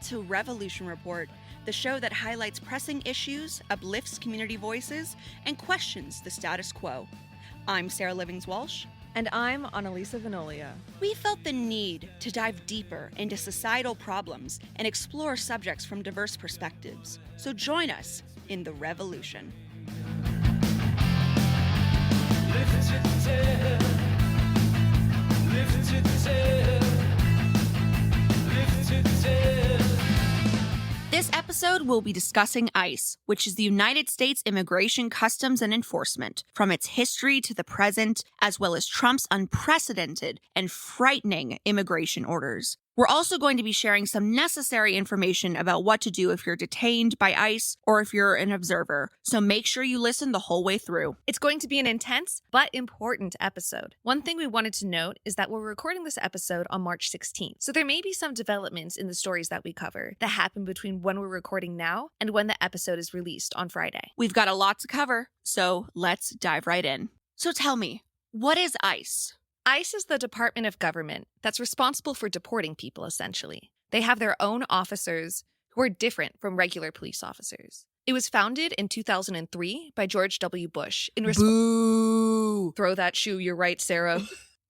to Revolution Report, the show that highlights pressing issues, uplifts community voices, and questions the status quo. I'm Sarah Livings-Walsh. And I'm Analisa Vanolia. We felt the need to dive deeper into societal problems and explore subjects from diverse perspectives. So join us in the revolution. This episode, we'll be discussing ICE, which is the United States Immigration, Customs, and Enforcement, from its history to the present, as well as Trump's unprecedented and frightening immigration orders. We're also going to be sharing some necessary information about what to do if you're detained by ICE or if you're an observer, so make sure you listen the whole way through. It's going to be an intense but important episode. One thing we wanted to note is that we're recording this episode on March 16th, so there may be some developments in the stories that we cover that happen between when we're recording now and when the episode is released on Friday. We've got a lot to cover, so let's dive right in. So tell me, what is ICE? ICE is the Department of Government that's responsible for deporting people, essentially. They have their own officers who are different from regular police officers. It was founded in 2003 by George W. Bush. Boo! Throw that shoe, you're right, Sarah.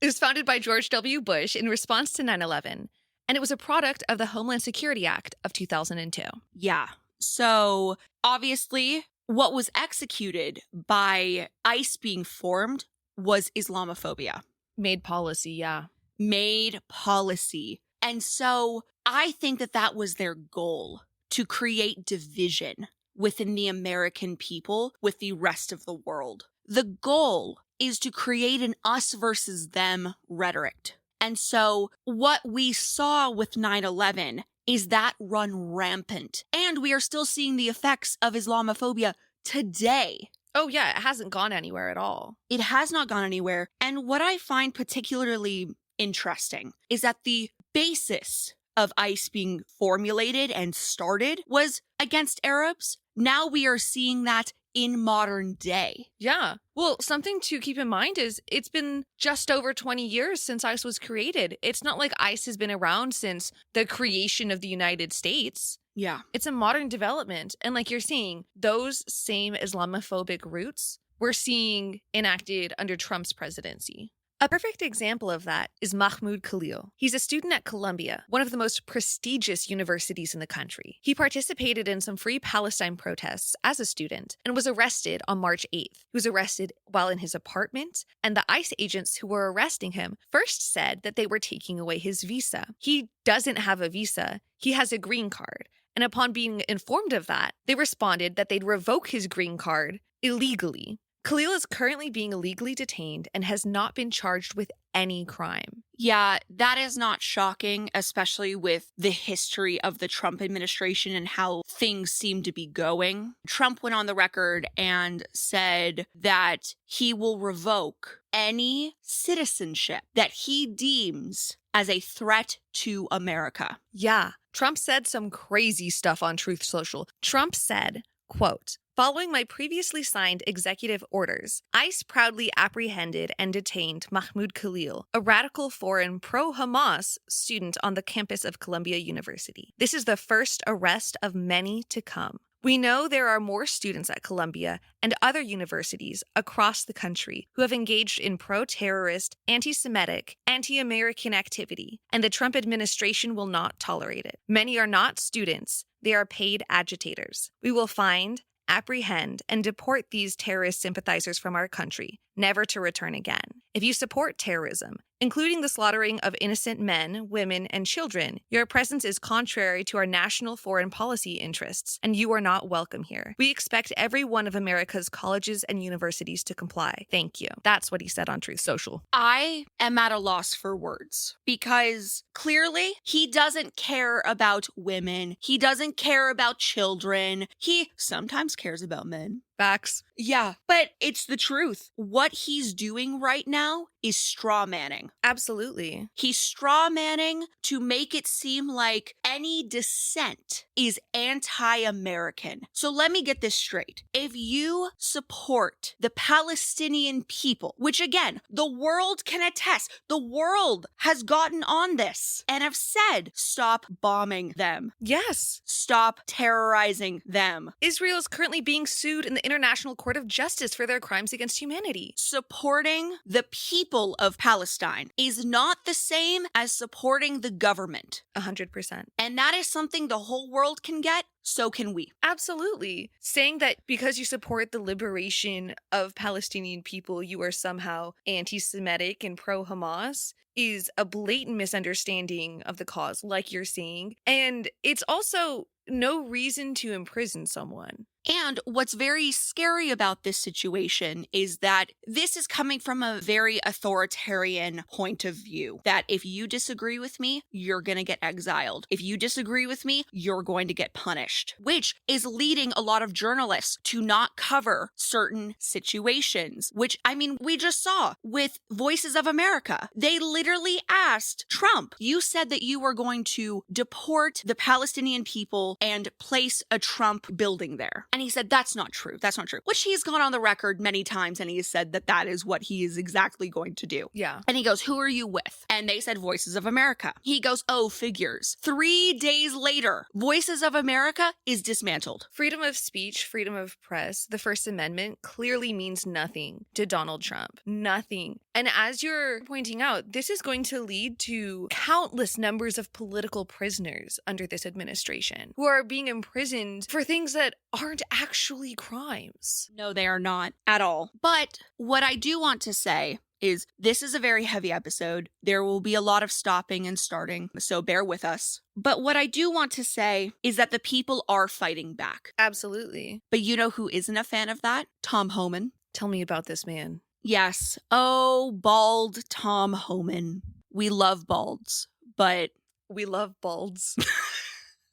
It was founded by George W. Bush in response to 9/11, and it was a product of the Homeland Security Act of 2002. Yeah. So, obviously, what was executed by ICE being formed was Islamophobia. Made policy, yeah. Made policy. And so I think that was their goal, to create division within the American people with the rest of the world. The goal is to create an us versus them rhetoric. And so what we saw with 9/11 is that run rampant. And we are still seeing the effects of Islamophobia today. Oh, yeah, it hasn't gone anywhere at all. It has not gone anywhere. And what I find particularly interesting is that the basis of ICE being formulated and started was against Arabs. Now we are seeing that in modern day. Yeah. Well, something to keep in mind is it's been just over 20 years since ICE was created. It's not like ICE has been around since the creation of the United States. Yeah. It's a modern development. And like you're seeing, those same Islamophobic roots we're seeing enacted under Trump's presidency. A perfect example of that is Mahmoud Khalil. He's a student at Columbia, one of the most prestigious universities in the country. He participated in some Free Palestine protests as a student and was arrested on March 8th. He was arrested while in his apartment, and the ICE agents who were arresting him first said that they were taking away his visa. He doesn't have a visa. He has a green card. And upon being informed of that, they responded that they'd revoke his green card illegally. Khalil is currently being illegally detained and has not been charged with any crime. Yeah, that is not shocking, especially with the history of the Trump administration and how things seem to be going. Trump went on the record and said that he will revoke any citizenship that he deems as a threat to America. Yeah, Trump said some crazy stuff on Truth Social. Trump said, quote, "Following my previously signed executive orders, ICE proudly apprehended and detained Mahmoud Khalil, a radical foreign pro-Hamas student on the campus of Columbia University. This is the first arrest of many to come. We know there are more students at Columbia and other universities across the country who have engaged in pro-terrorist, anti-Semitic, anti-American activity, and the Trump administration will not tolerate it. Many are not students. They are paid agitators. We will find, apprehend, and deport these terrorist sympathizers from our country, never to return again. If you support terrorism, including the slaughtering of innocent men, women, and children, your presence is contrary to our national foreign policy interests, and you are not welcome here. We expect every one of America's colleges and universities to comply. Thank you." That's what he said on Truth Social. I am at a loss for words because clearly he doesn't care about women. He doesn't care about children. He sometimes cares about men. Facts. Yeah, but it's the truth. What he's doing right now is straw manning. Absolutely. He's straw manning to make it seem like any dissent is anti-American. So let me get this straight. If you support the Palestinian people, which again, the world can attest, the world has gotten on this and have said, stop bombing them. Yes. Stop terrorizing them. Israel is currently being sued in the International Court of Justice for their crimes against humanity. Supporting the people of Palestine is not the same as supporting the government. 100%. And that is something the whole world can get, so can we. Absolutely. Saying that because you support the liberation of Palestinian people, you are somehow anti-Semitic and pro-Hamas is a blatant misunderstanding of the cause, like you're saying. And it's also no reason to imprison someone. And what's very scary about this situation is that this is coming from a very authoritarian point of view. That if you disagree with me, you're going to get exiled. If you disagree with me, you're going to get punished, which is leading a lot of journalists to not cover certain situations, which, I mean, we just saw with Voices of America. They literally asked Trump, you said that you were going to deport the Palestinian people and place a Trump building there. And he said, that's not true. That's not true. Which he's gone on the record many times and he has said that that is what he is exactly going to do. Yeah. And he goes, who are you with? And they said Voices of America. He goes, oh, figures. 3 days later, Voices of America is dismantled. Freedom of speech, freedom of press, the First Amendment clearly means nothing to Donald Trump. Nothing. And as you're pointing out, this is going to lead to countless numbers of political prisoners under this administration who are being imprisoned for things that aren't actually crimes. No, they are not at all. But what I do want to say is this is a very heavy episode. There will be a lot of stopping and starting, so bear with us. But what I do want to say is that the people are fighting back. Absolutely. But you know who isn't a fan of that? Tom Homan. Tell me about this man. Yes. Oh, bald Tom Homan. We love balds, but... We love balds.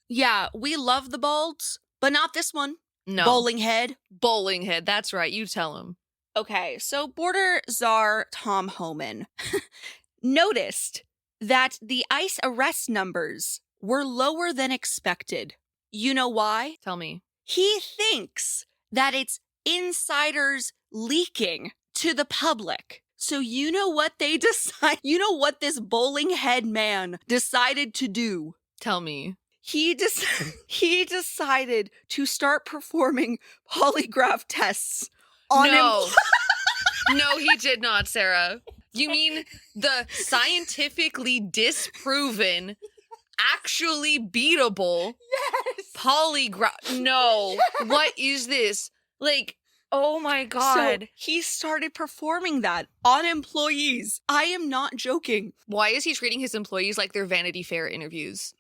Yeah, we love the balds, but not this one. No. Bowling head. Bowling head. That's right. You tell him. Okay, so border czar Tom Homan noticed that the ICE arrest numbers were lower than expected. You know why? Tell me. He thinks that it's insiders leaking to the public. So you know what they decide? You know what this bowling head man decided to do? Tell me. He decided to start performing polygraph tests on No. No, he did not, Sarah. You mean the scientifically disproven, actually beatable polygraph? No. Yes. What is this? Like, oh my God. So he started performing that on employees. I am not joking. Why is he treating his employees like they're Vanity Fair interviews?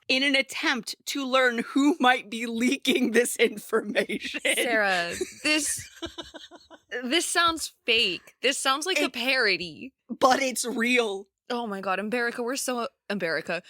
In an attempt to learn who might be leaking this information. Sarah, this sounds fake. This sounds like a parody. But it's real. Oh my God, America, we're so... America.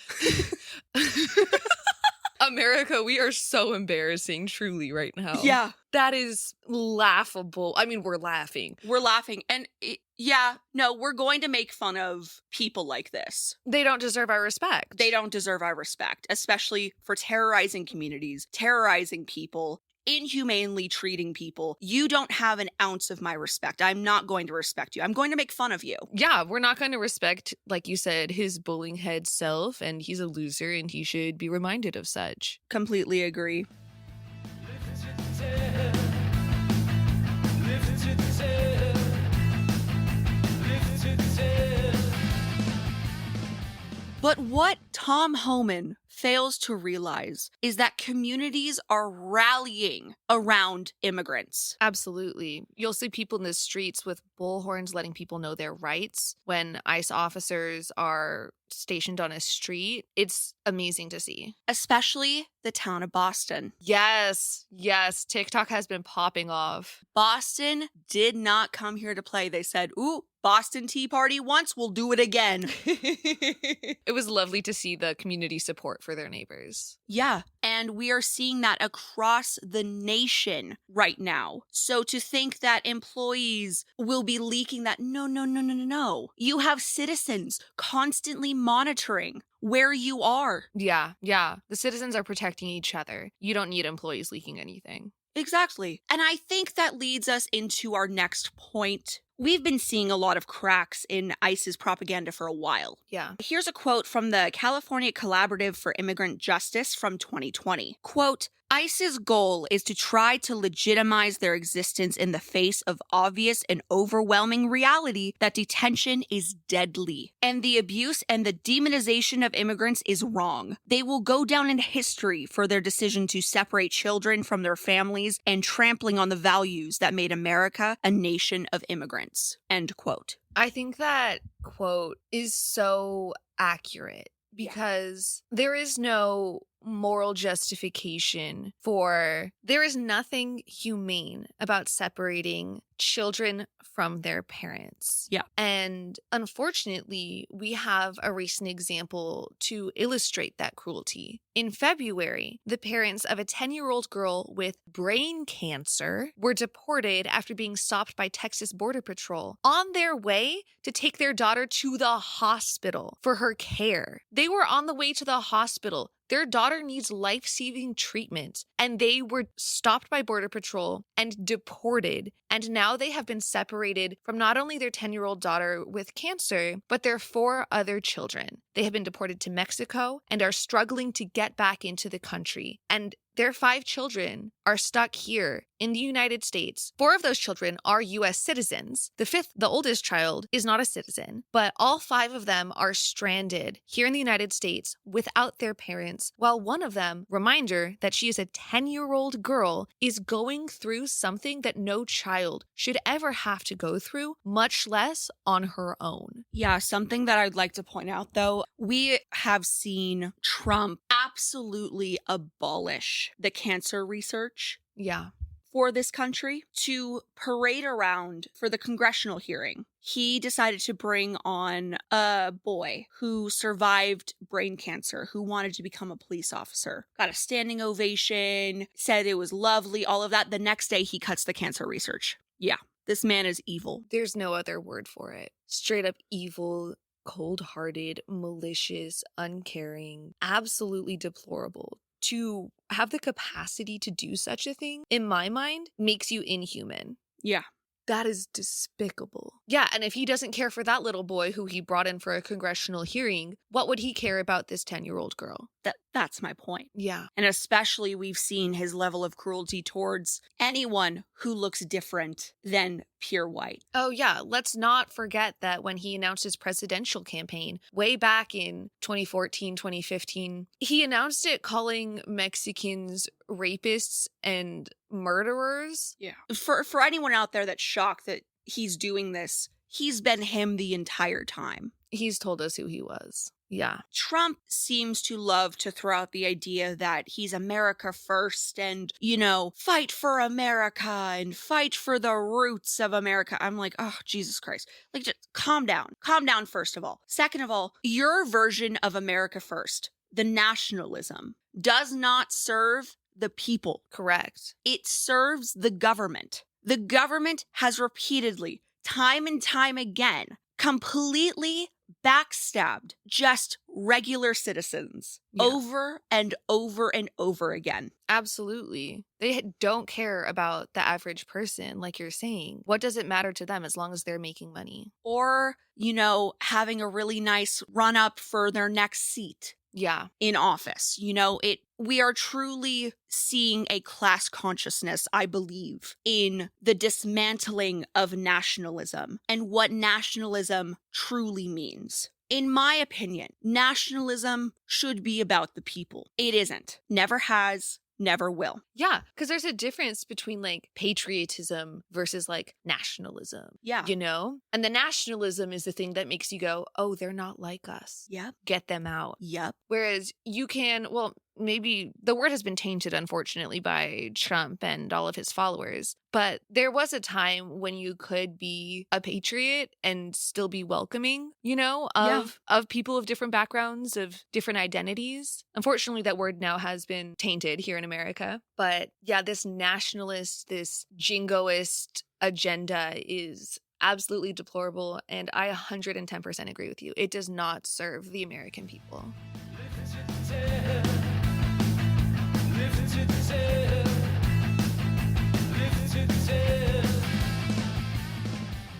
America, we are so embarrassing, truly, right now. Yeah. That is laughable. I mean, we're laughing. We're laughing. And we're going to make fun of people like this. They don't deserve our respect. They don't deserve our respect, especially for terrorizing communities, terrorizing people, inhumanely treating people. You don't have an ounce of my respect. I'm not going to respect you. I'm going to make fun of you. Yeah, we're not going to respect, like you said, his bowling head self, and he's a loser, and he should be reminded of such. Completely agree. But what Tom Homan fails to realize is that communities are rallying around immigrants. Absolutely. You'll see people in the streets with bullhorns letting people know their rights when ICE officers are stationed on a street. It's amazing to see. Especially the town of Boston. Yes. TikTok has been popping off. Boston did not come here to play. They said, ooh, Boston Tea Party once, we'll do it again. It was lovely to see the community support for their neighbors. Yeah. And And we are seeing that across the nation right now. So to think that employees will be leaking that, no, no, no, no, no, no. You have citizens constantly monitoring where you are. Yeah. The citizens are protecting each other. You don't need employees leaking anything. Exactly. And I think that leads us into our next point. We've been seeing a lot of cracks in ICE's propaganda for a while. Yeah. Here's a quote from the California Collaborative for Immigrant Justice from 2020. Quote, ICE's goal is to try to legitimize their existence in the face of obvious and overwhelming reality that detention is deadly, and the abuse and the demonization of immigrants is wrong. They will go down in history for their decision to separate children from their families and trampling on the values that made America a nation of immigrants. End quote. I think that quote is so accurate because there is no moral justification there is nothing humane about separating children from their parents. Yeah. And unfortunately, we have a recent example to illustrate that cruelty. In February, the parents of a 10-year-old girl with brain cancer were deported after being stopped by Texas Border Patrol on their way to take their daughter to the hospital for her care. They were on the way to the hospital. Their daughter needs life-saving treatment, and they were stopped by Border Patrol and deported. And now they have been separated from not only their 10-year-old daughter with cancer, but their 4 other children. They have been deported to Mexico and are struggling to get back into the country. And their 5 children are stuck here in the United States. 4 of those children are U.S. citizens. The 5th, the oldest child, is not a citizen, but all 5 of them are stranded here in the United States without their parents, while one of them, reminder that she is a 10-year-old girl, is going through something that no child should ever have to go through, much less on her own. Yeah, something that I'd like to point out, though, we have seen Trump absolutely abolish the cancer research. Yeah. For this country to parade around for the congressional hearing. He decided to bring on a boy who survived brain cancer, who wanted to become a police officer. Got a standing ovation, said it was lovely, all of that. The next day, he cuts the cancer research. Yeah, this man is evil. There's no other word for it. Straight up evil, cold-hearted, malicious, uncaring, absolutely deplorable. To have the capacity to do such a thing, in my mind, makes you inhuman. Yeah. That is despicable. Yeah, and if he doesn't care for that little boy who he brought in for a congressional hearing, what would he care about this 10-year-old girl? That's my point. Yeah. And especially we've seen his level of cruelty towards anyone who looks different than pure white. Oh, yeah. Let's not forget that when he announced his presidential campaign way back in 2014, 2015, he announced it calling Mexicans rapists and murderers. Yeah. For anyone out there that's shocked that he's doing this, he's been him the entire time. He's told us who he was. Yeah. Trump seems to love to throw out the idea that he's America first and, fight for America and fight for the roots of America. I'm like, oh, Jesus Christ. Like, just calm down. Calm down, first of all. Second of all, your version of America first, the nationalism, does not serve the people. Correct. It serves the government. The government has repeatedly, time and time again, completely backstabbed just regular citizens over and over and over again. Absolutely. They don't care about the average person, like you're saying. What does it matter to them as long as they're making money? Or, having a really nice run up for their next seat. Yeah. In office. We are truly seeing a class consciousness, I believe, in the dismantling of nationalism and what nationalism truly means. In my opinion, nationalism should be about the people. It isn't. Never has. Never will. Yeah, because there's a difference between patriotism versus nationalism. Yeah. And the nationalism is the thing that makes you go, oh, they're not like us. Yep. Get them out. Yep. Whereas you can, maybe the word has been tainted, unfortunately, by Trump and all of his followers. But there was a time when you could be a patriot and still be welcoming, of people of different backgrounds, of different identities. Unfortunately, that word now has been tainted here in America. But yeah, this nationalist, this jingoist agenda is absolutely deplorable. And I 110% agree with you. It does not serve the American people.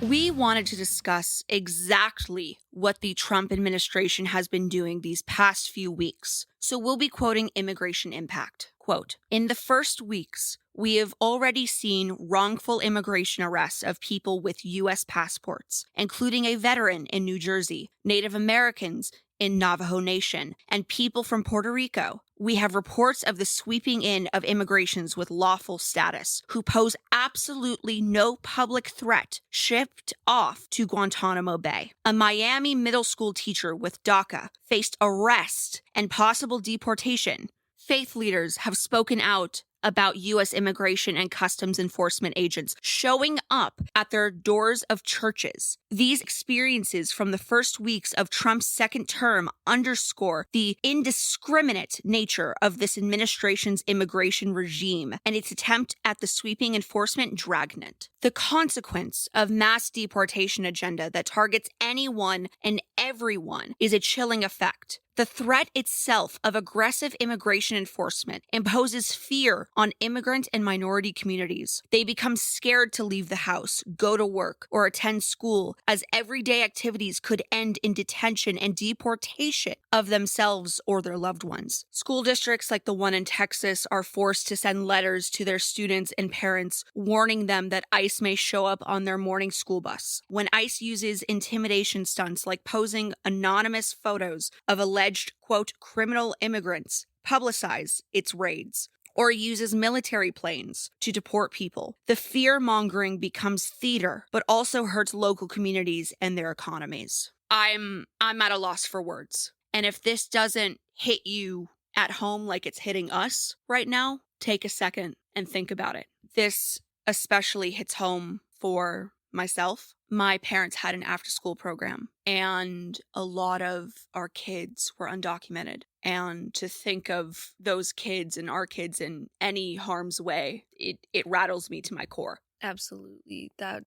We wanted to discuss exactly what the Trump administration has been doing these past few weeks. So we'll be quoting Immigration Impact. Quote, "In the first weeks, we have already seen wrongful immigration arrests of people with U.S. passports, including a veteran in New Jersey, Native Americans in Navajo Nation, and people from Puerto Rico. We have reports of the sweeping in of immigrations with lawful status who pose absolutely no public threat shipped off to Guantanamo Bay. A Miami middle school teacher with DACA faced arrest and possible deportation. Faith leaders have spoken out about U.S. immigration and customs enforcement agents showing up at their doors of churches. These experiences from the first weeks of Trump's second term underscore the indiscriminate nature of this administration's immigration regime and its attempt at the sweeping enforcement dragnet. The consequence of mass deportation agenda that targets anyone and everyone is a chilling effect. The threat itself of aggressive immigration enforcement imposes fear on immigrant and minority communities. They become scared to leave the house, go to work, or attend school, as everyday activities could end in detention and deportation of themselves or their loved ones. School districts like the one in Texas are forced to send letters to their students and parents warning them that ICE may show up on their morning school bus. When ICE uses intimidation stunts like posing anonymous photos of alleged, quote, criminal immigrants, publicize its raids, or uses military planes to deport people, the fear-mongering becomes theater, but also hurts local communities and their economies. I'm at a loss for words. And if this doesn't hit you at home like it's hitting us right now, take a second and think about it. This especially hits home for myself. My parents had an after-school program, and a lot of our kids were undocumented. And to think of those kids and our kids in any harm's way, it rattles me to my core. Absolutely. That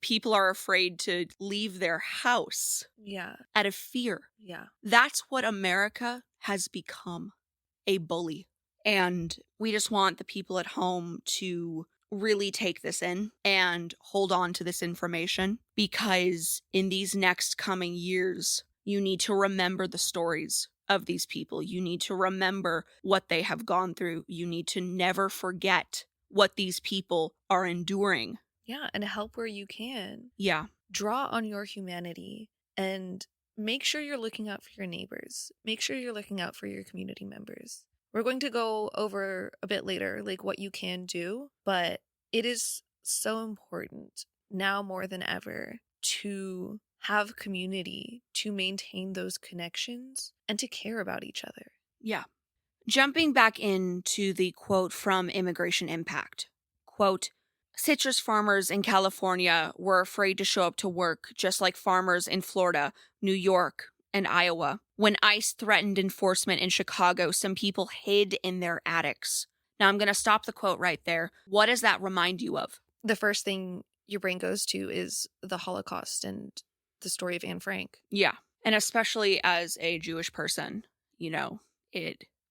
People are afraid to leave their house. Yeah. Out of fear. Yeah. That's what America has become, a bully. And we just want the people at home to really take this in and hold on to this information, because in these next coming years, you need to remember the stories of these people. You need to remember what they have gone through. You need to never forget what these people are enduring. Yeah, and help where you can. Yeah. Draw on your humanity and make sure you're looking out for your neighbors. Make sure you're looking out for your community members. We're going to go over a bit later, like what you can do, but it is so important now more than ever to have community, to maintain those connections, and to care about each other. Yeah. Jumping back into the quote from Immigration Impact, quote, "Citrus farmers in California were afraid to show up to work, just like farmers in Florida, New York, and Iowa. When ICE threatened enforcement in Chicago, some people hid in their attics." Now I'm going to stop the quote right there. What does that remind you of? The first thing your brain goes to is the Holocaust and the story of Anne Frank. Yeah. And especially as a Jewish person,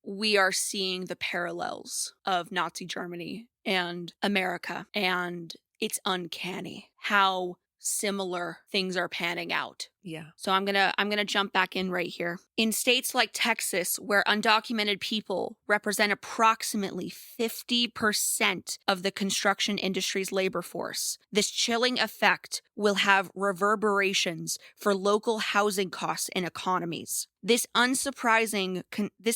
we are seeing the parallels of Nazi Germany and America, and it's uncanny how similar things are panning out. Yeah. So I'm gonna jump back in right here. In states like Texas, where undocumented people represent approximately 50% of the construction industry's labor force, this chilling effect will have reverberations for local housing costs and economies. This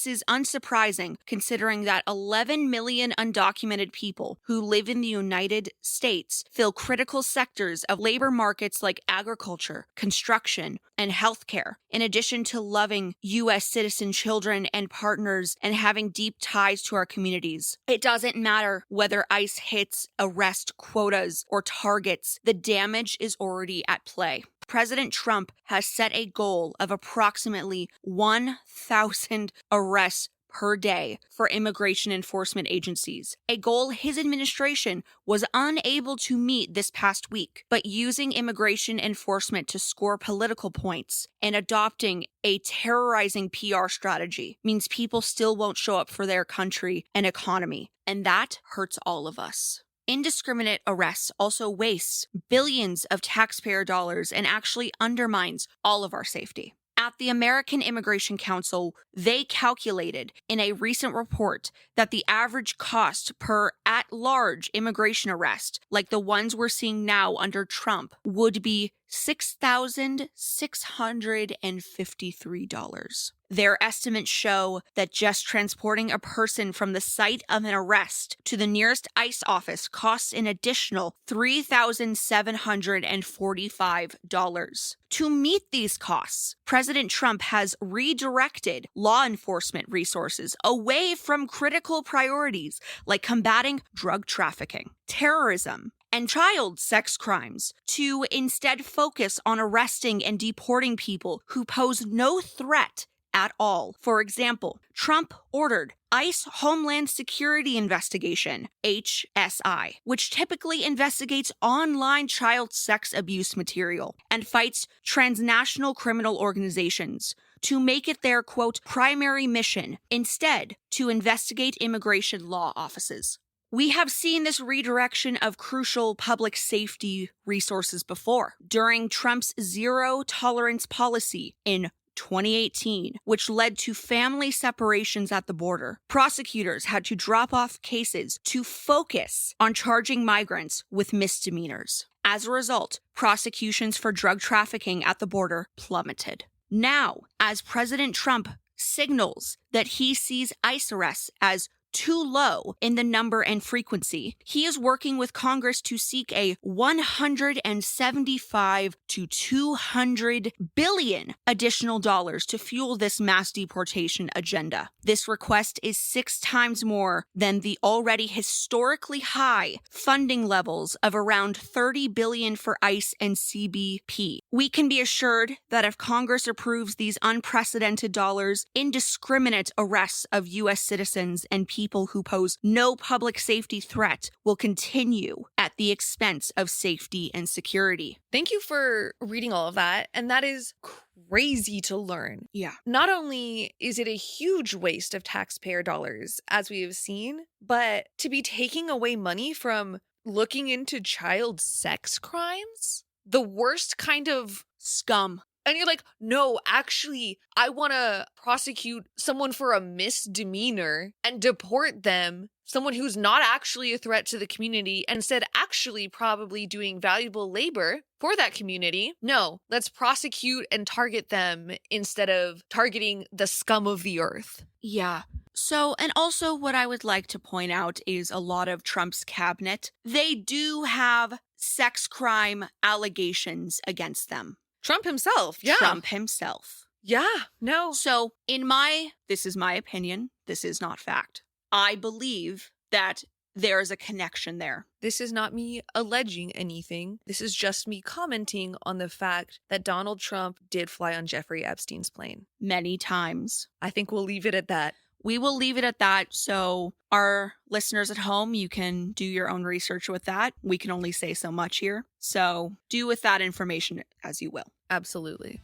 is unsurprising considering that 11 million undocumented people who live in the United States fill critical sectors of labor markets like agriculture, construction, and healthcare, in addition to loving U.S. citizen children and partners and having deep ties to our communities. It doesn't matter whether ICE hits arrest quotas or targets, the damage is already at play. President Trump has set a goal of approximately 1,000 arrests per day for immigration enforcement agencies, a goal his administration was unable to meet this past week. But using immigration enforcement to score political points and adopting a terrorizing PR strategy means people still won't show up for their country and economy, and that hurts all of us. Indiscriminate arrests also wastes billions of taxpayer dollars and actually undermines all of our safety. At the American Immigration Council, they calculated in a recent report that the average cost per at-large immigration arrest, like the ones we're seeing now under Trump, would be $6,653. Their estimates show that just transporting a person from the site of an arrest to the nearest ICE office costs an additional $3,745. To meet these costs, President Trump has redirected law enforcement resources away from critical priorities like combating drug trafficking, terrorism, and child sex crimes to instead focus on arresting and deporting people who pose no threat at all. For example, Trump ordered ICE Homeland Security Investigation, HSI, which typically investigates online child sex abuse material and fights transnational criminal organizations, to make it their, quote, primary mission, instead to investigate immigration law offices. We have seen this redirection of crucial public safety resources before. During Trump's zero-tolerance policy in 2018, which led to family separations at the border, prosecutors had to drop off cases to focus on charging migrants with misdemeanors. As a result, prosecutions for drug trafficking at the border plummeted. Now, as President Trump signals that he sees ICE arrests as too low in the number and frequency, he is working with Congress to seek a $175 to $200 billion additional dollars to fuel this mass deportation agenda. This request is 6 times more than the already historically high funding levels of around $30 billion for ICE and CBP. We can be assured that if Congress approves these unprecedented dollars, indiscriminate arrests of U.S. citizens and people who pose no public safety threat will continue at the expense of safety and security. Thank you for reading all of that. And that is crazy to learn. Yeah. Not only is it a huge waste of taxpayer dollars, as we have seen, but to be taking away money from looking into child sex crimes, the worst kind of Scum. And you're like, no, actually, I want to prosecute someone for a misdemeanor and deport them, someone who's not actually a threat to the community, and instead actually probably doing valuable labor for that community. No, let's prosecute and target them instead of targeting the scum of the earth. Yeah. So, and also what I would like to point out is a lot of Trump's cabinet, they do have sex crime allegations against them. Trump himself. Yeah. Trump himself. Yeah. No. So this is my opinion. This is not fact. I believe that there is a connection there. This is not me alleging anything. This is just me commenting on the fact that Donald Trump did fly on Jeffrey Epstein's plane. Many times. I think we'll leave it at that. We will leave it at that. So our listeners at home, you can do your own research with that. We can only say so much here. So do with that information as you will. Absolutely.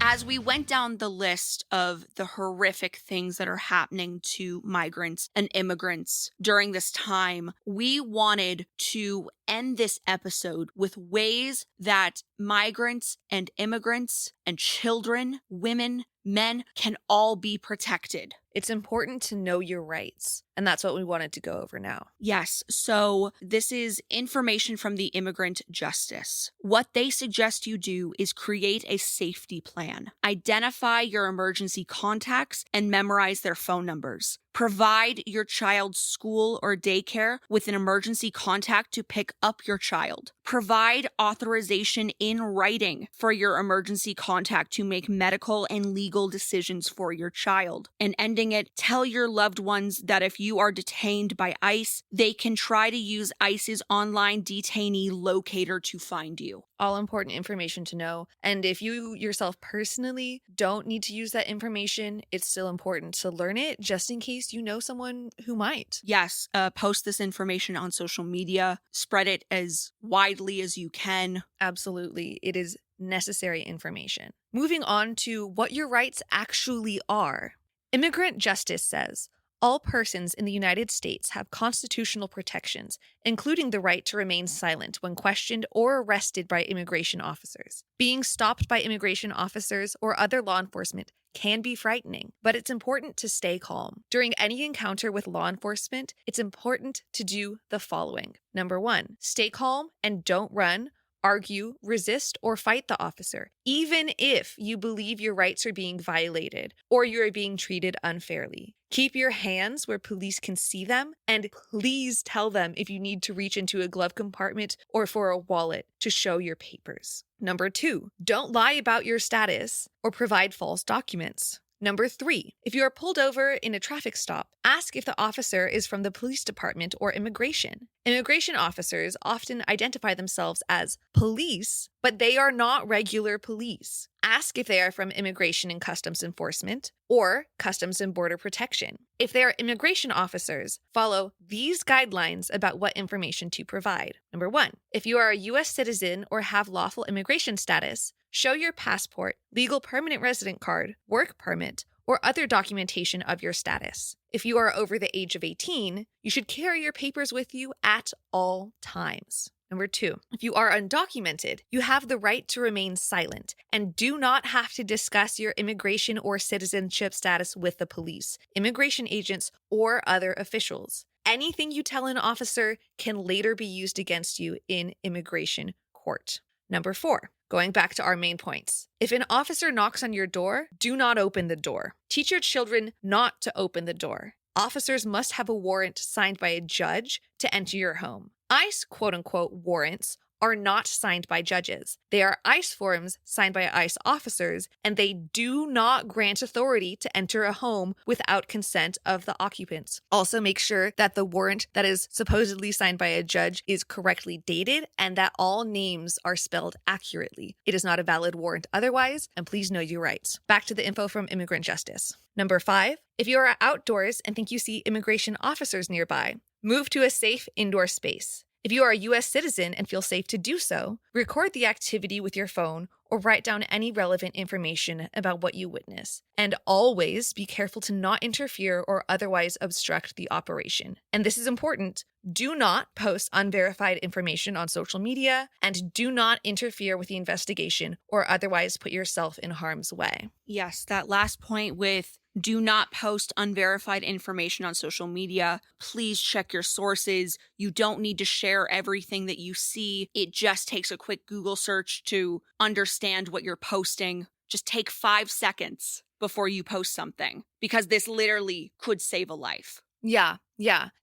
As we went down the list of the horrific things that are happening to migrants and immigrants during this time, we wanted to end this episode with ways that migrants and immigrants and children, women, men can all be protected. It's important to know your rights, and that's what we wanted to go over now. Yes, so this is information from the Immigrant Justice. What they suggest you do is create a safety plan. Identify your emergency contacts and memorize their phone numbers. Provide your child's school or daycare with an emergency contact to pick up your child. Provide authorization in writing for your emergency contact to make medical and legal decisions for your child. And ending it, tell your loved ones that if you are detained by ICE, they can try to use ICE's online detainee locator to find you. All important information to know. And if you yourself personally don't need to use that information, it's still important to learn it just in case you know someone who might. Yes, post this information on social media. Spread it as widely as you can. Absolutely. It is necessary information. Moving on to what your rights actually are. Immigrant Justice says, all persons in the United States have constitutional protections, including the right to remain silent when questioned or arrested by immigration officers. Being stopped by immigration officers or other law enforcement can be frightening, but it's important to stay calm. During any encounter with law enforcement, it's important to do the following. Number 1, stay calm and don't run, argue, resist, or fight the officer, even if you believe your rights are being violated or you are being treated unfairly. Keep your hands where police can see them, and please tell them if you need to reach into a glove compartment or for a wallet to show your papers. Number 2, don't lie about your status or provide false documents. Number 3, if you are pulled over in a traffic stop, ask if the officer is from the police department or immigration. Immigration officers often identify themselves as police, but they are not regular police. Ask if they are from Immigration and Customs Enforcement or Customs and Border Protection. If they are immigration officers, follow these guidelines about what information to provide. Number 1, if you are a U.S. citizen or have lawful immigration status, show your passport, legal permanent resident card, work permit, or other documentation of your status. If you are over the age of 18, you should carry your papers with you at all times. Number 2, if you are undocumented, you have the right to remain silent and do not have to discuss your immigration or citizenship status with the police, immigration agents, or other officials. Anything you tell an officer can later be used against you in immigration court. Number 4, going back to our main points. If an officer knocks on your door, do not open the door. Teach your children not to open the door. Officers must have a warrant signed by a judge to enter your home. ICE quote-unquote warrants are not signed by judges. They are ICE forms signed by ICE officers, and they do not grant authority to enter a home without consent of the occupants. Also, make sure that the warrant that is supposedly signed by a judge is correctly dated and that all names are spelled accurately. It is not a valid warrant otherwise, and please know your rights. Back to the info from Immigrant Justice. Number 5, if you are outdoors and think you see immigration officers nearby, move to a safe indoor space. If you are a U.S. citizen and feel safe to do so, record the activity with your phone or write down any relevant information about what you witness. And always be careful to not interfere or otherwise obstruct the operation. And this is important. Do not post unverified information on social media and do not interfere with the investigation or otherwise put yourself in harm's way. Yes, that last point with do not post unverified information on social media. Please check your sources. You don't need to share everything that you see. It just takes a quick Google search to understand what you're posting. Just take 5 seconds before you post something, because this literally could save a life. Yeah.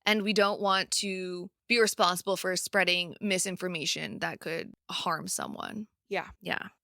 And we don't want to be responsible for spreading misinformation that could harm someone. Yeah.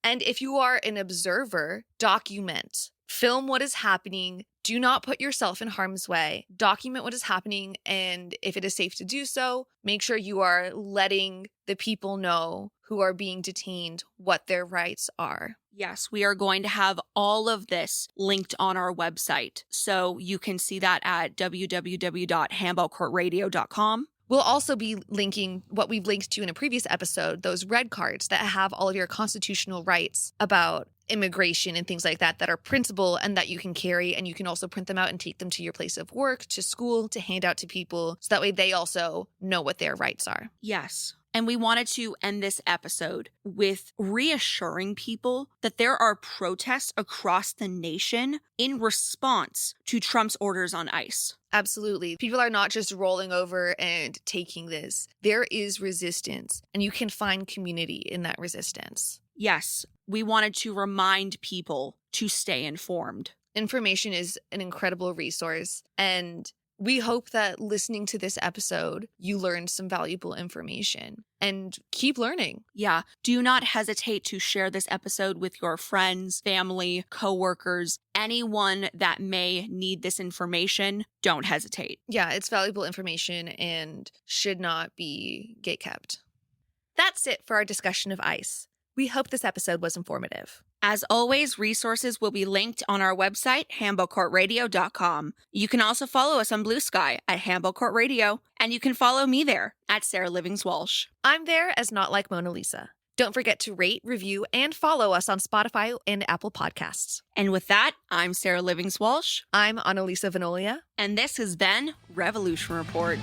And if you are an observer, document. Film what is happening. Do not put yourself in harm's way. Document what is happening, and if it is safe to do so, make sure you are letting the people know who are being detained what their rights are. Yes, we are going to have all of this linked on our website, so you can see that at www.handballcourtradio.com. We'll also be linking what we've linked to in a previous episode, those red cards that have all of your constitutional rights about immigration and things like that are printable and that you can carry, and you can also print them out and take them to your place of work, to school, to hand out to people, so that way they also know what their rights are. Yes. And we wanted to end this episode with reassuring people that there are protests across the nation in response to Trump's orders on ICE. Absolutely. People are not just rolling over and taking this. There is resistance, and you can find community in that resistance. Yes, we wanted to remind people to stay informed. Information is an incredible resource, and we hope that listening to this episode, you learned some valuable information and keep learning. Yeah. Do not hesitate to share this episode with your friends, family, coworkers, anyone that may need this information. Don't hesitate. Yeah, it's valuable information and should not be gatekept. That's it for our discussion of ICE. We hope this episode was informative. As always, resources will be linked on our website, HambleCourtRadio.com. You can also follow us on Blue Sky at Hamble Court Radio, and you can follow me there at Sarah Livings Walsh. I'm there as Not Like Mona Lisa. Don't forget to rate, review, and follow us on Spotify and Apple Podcasts. And with that, I'm Sarah Livings Walsh. I'm Analisa Vanolia. And this has been Revolution Report.